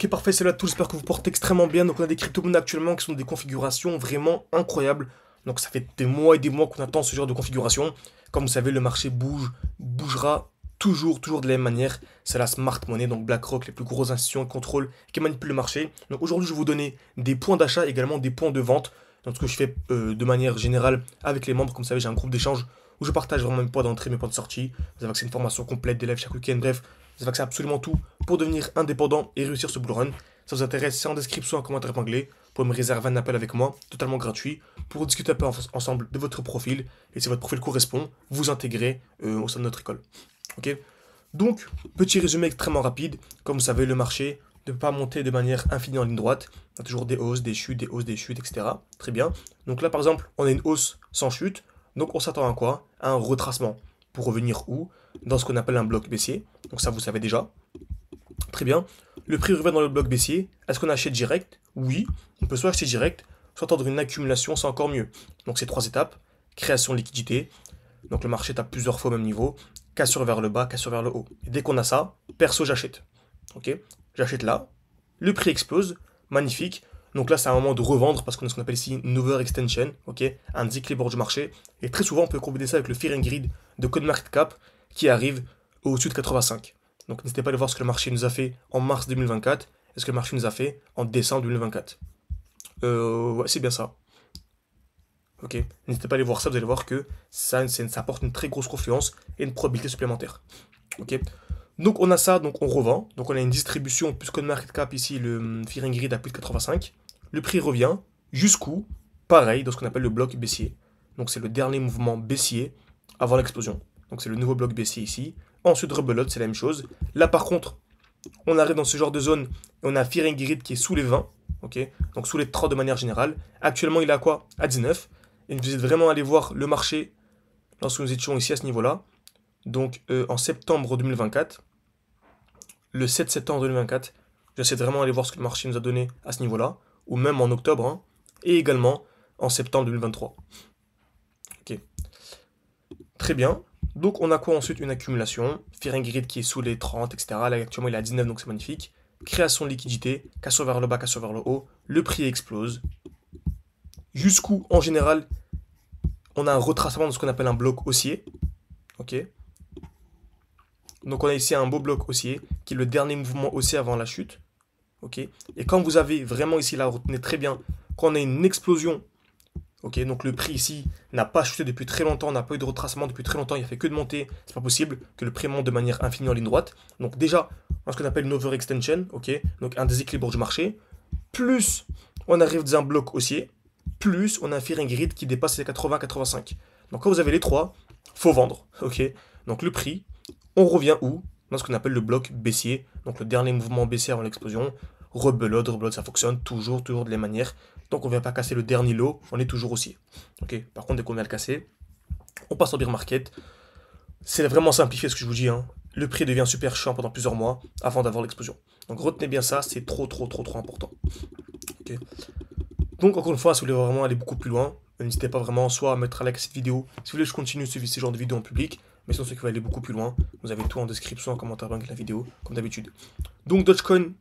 Ok, parfait, salut à tous, j'espère que vous portez extrêmement bien. Donc on a des crypto-monnaies actuellement qui sont des configurations vraiment incroyables. Donc ça fait des mois et des mois qu'on attend ce genre de configuration. Comme vous savez, le marché bougera toujours de la même manière. C'est la smart money, donc BlackRock, les plus grosses institutions qui contrôlent, qui manipulent le marché. Donc aujourd'hui, je vais vous donner des points d'achat, également des points de vente. Donc ce que je fais de manière générale avec les membres. Comme vous savez, j'ai un groupe d'échange où je partage vraiment mes points d'entrée, mes points de sortie. Vous avez accès à une formation complète, des lives chaque week-end, bref. Vous avez accès à absolument tout pour devenir indépendant et réussir ce bull run. Ça vous intéresse, c'est en description, en commentaire épinglé. Vous pouvez me réserver un appel avec moi, totalement gratuit, pour discuter un peu ensemble de votre profil. Et si votre profil correspond, vous intégrez au sein de notre école. Ok. Donc, petit résumé extrêmement rapide. Comme vous savez, le marché ne peut pas monter de manière infinie en ligne droite. On a toujours des hausses, des chutes, des hausses, des chutes, etc. Très bien. Donc là, par exemple, on a une hausse sans chute. Donc on s'attend à quoi? À un retracement. Pour revenir où? Dans ce qu'on appelle un bloc baissier. Donc ça, vous savez déjà. Très bien. Le prix revient dans le bloc baissier. Est-ce qu'on achète direct? Oui. On peut soit acheter direct, soit attendre une accumulation, c'est encore mieux. Donc c'est trois étapes. Création de liquidité. Donc le marché est à plusieurs fois au même niveau. Cassure vers le bas, cassure vers le haut. Et dès qu'on a ça, perso, j'achète. Ok. J'achète là. Le prix explose. Magnifique. Donc là, c'est un moment de revendre parce qu'on a ce qu'on appelle ici une overextension, ok, un déséquilibre du marché. Et très souvent, on peut combiner ça avec le Fear and Greed de CoinMarketCap qui arrive au-dessus de 85. Donc n'hésitez pas à aller voir ce que le marché nous a fait en mars 2024 et ce que le marché nous a fait en décembre 2024. Ouais, c'est bien ça. Ok, n'hésitez pas à aller voir ça, vous allez voir que ça apporte une très grosse confiance et une probabilité supplémentaire. Ok, donc on a ça, donc on revend. Donc on a une distribution, plus CoinMarketCap ici, le Fear and Greed à plus de 85. Le prix revient jusqu'où? Pareil, dans ce qu'on appelle le bloc baissier. Donc c'est le dernier mouvement baissier avant l'explosion. Donc c'est le nouveau bloc baissier ici. Ensuite, rebelote, c'est la même chose. Là par contre, on arrive dans ce genre de zone et on a Fear and Greed qui est sous les 20. Ok, donc sous les 30 de manière générale. Actuellement, il est à quoi? À 19. Et vous êtes vraiment allé voir le marché lorsque nous étions ici à ce niveau-là. Donc en septembre 2024, le 7 septembre 2024, j'essaie de vraiment aller voir ce que le marché nous a donné à ce niveau-là, ou même en octobre, hein, et également en septembre 2023. Ok, très bien. Donc on a quoi ensuite? Une accumulation, Fear and Greed qui est sous les 30, etc. Là actuellement il est à 19, donc c'est magnifique. Création de liquidité, cassure vers le bas, cassure vers le haut, le prix explose. Jusqu'où en général on a un retracement de ce qu'on appelle un bloc haussier. Ok. Donc on a ici un beau bloc haussier, qui est le dernier mouvement haussier avant la chute. Ok. Et quand vous avez vraiment ici, là, retenez très bien, quand on a une explosion, ok, donc le prix ici n'a pas chuté depuis très longtemps, n'a pas eu de retracement depuis très longtemps, il a fait que de monter, c'est pas possible que le prix monte de manière infinie en ligne droite. Donc déjà, ce qu'on appelle une overextension, ok, donc un déséquilibre du marché, plus on arrive dans un bloc haussier, plus on a un fear and greed qui dépasse les 80-85. Donc quand vous avez les trois, faut vendre, ok. Donc le prix, on revient où? Dans ce qu'on appelle le bloc baissier, donc le dernier mouvement baissier avant l'explosion. Rebelote, ça fonctionne toujours de la même manière. Donc on ne vient pas casser le dernier lot, on est toujours haussier. Ok. Par contre, dès qu'on vient le casser, on passe en bear market. C'est vraiment simplifié ce que je vous dis, hein. Le prix devient super chiant pendant plusieurs mois avant d'avoir l'explosion. Donc retenez bien ça, c'est trop important. Ok. Donc encore une fois, si vous voulez vraiment aller beaucoup plus loin, n'hésitez pas vraiment soit à mettre un like à cette vidéo, si vous voulez que je continue de suivre ce genre de vidéos en public, mais sinon ceux qui veulent aller beaucoup plus loin, vous avez tout en description, en commentaire avec la vidéo, comme d'habitude. Donc Dogecoin,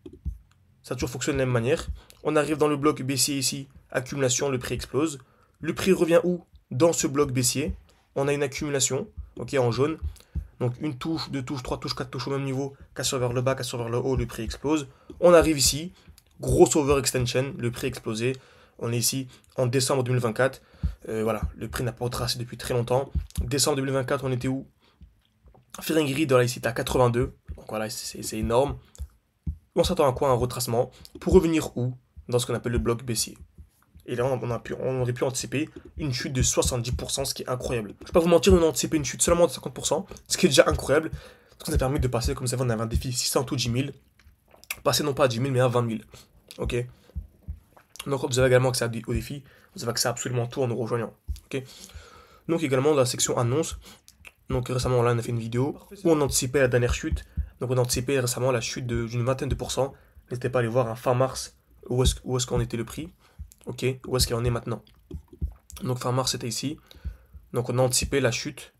ça a toujours fonctionné de la même manière. On arrive dans le bloc baissier ici, accumulation, le prix explose. Le prix revient où? Dans ce bloc baissier. On a une accumulation, ok, en jaune. Donc une touche, deux touches, trois touches, quatre touches au même niveau, cassure vers le bas, cassure vers le haut, le prix explose. On arrive ici, grosse overextension, le prix explosé. On est ici en décembre 2024. Voilà, le prix n'a pas retracé depuis très longtemps. Décembre 2024, on était où? Fear and Greed, là, ici, à 82. Donc voilà, c'est énorme. On s'attend à quoi? Un retracement. Pour revenir où? Dans ce qu'on appelle le bloc baissier. Et là, on aurait pu anticiper une chute de 70%, ce qui est incroyable. Je ne vais pas vous mentir, on a anticipé une chute seulement de 50%, ce qui est déjà incroyable. Ce qui nous a permis de passer, comme ça, on avait un défi 600 ou 10 000. Passer non pas à 10 000, mais à 20 000. Ok. Donc vous avez également accès au défi, vous avez accès à absolument tout en nous rejoignant. Ok. Donc également dans la section annonce, donc récemment là on a fait une vidéo où on anticipait la dernière chute. Donc on a anticipé récemment la chute d'une vingtaine de pourcents. N'hésitez pas à aller voir un fin mars où est-ce qu'en était le prix. Ok, où est-ce qu'il en est maintenant. Donc fin mars c'était ici. Donc on a anticipé la chute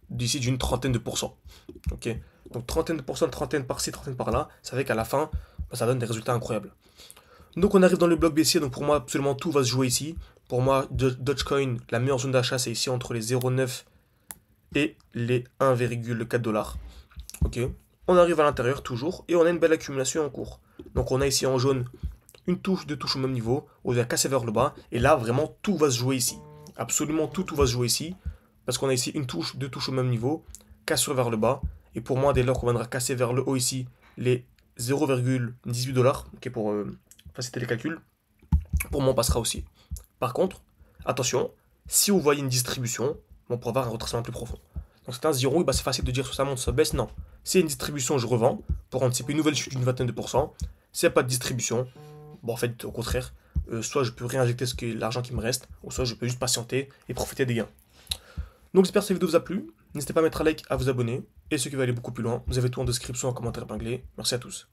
d'ici d'une trentaine de pourcents. Ok. Donc trentaine de pourcents, trentaine par-ci, trentaine par-là, ça fait qu'à la fin, bah, ça donne des résultats incroyables. Donc on arrive dans le bloc baissier, donc pour moi absolument tout va se jouer ici. Pour moi, Dogecoin, la meilleure zone d'achat c'est ici entre les 0,9 et les 1,4 dollars. Ok, on arrive à l'intérieur toujours et on a une belle accumulation en cours. Donc on a ici en jaune une touche, deux touches au même niveau, on vient casser vers le bas et là vraiment tout va se jouer ici. Absolument tout va se jouer ici parce qu'on a ici une touche, deux touches au même niveau, cassure vers le bas et pour moi dès lors qu'on viendra casser vers le haut ici les 0,18 dollars, ok, pour faciliter les calculs, pour moi on passera aussi. Par contre, attention, si vous voyez une distribution, on pourra avoir un retracement plus profond. Donc c'est un 0, bah c'est facile de dire soit ça monte, soit baisse, non. C'est une distribution, je revends, pour anticiper une nouvelle chute d'une vingtaine de pourcents. S'il n'y a pas de distribution, bon en fait au contraire, soit je peux réinjecter l'argent qui me reste, ou soit je peux juste patienter et profiter des gains. Donc j'espère que cette vidéo vous a plu, n'hésitez pas à mettre un like, à vous abonner, et ceux qui veulent aller beaucoup plus loin, vous avez tout en description, en commentaire épinglé. Merci à tous.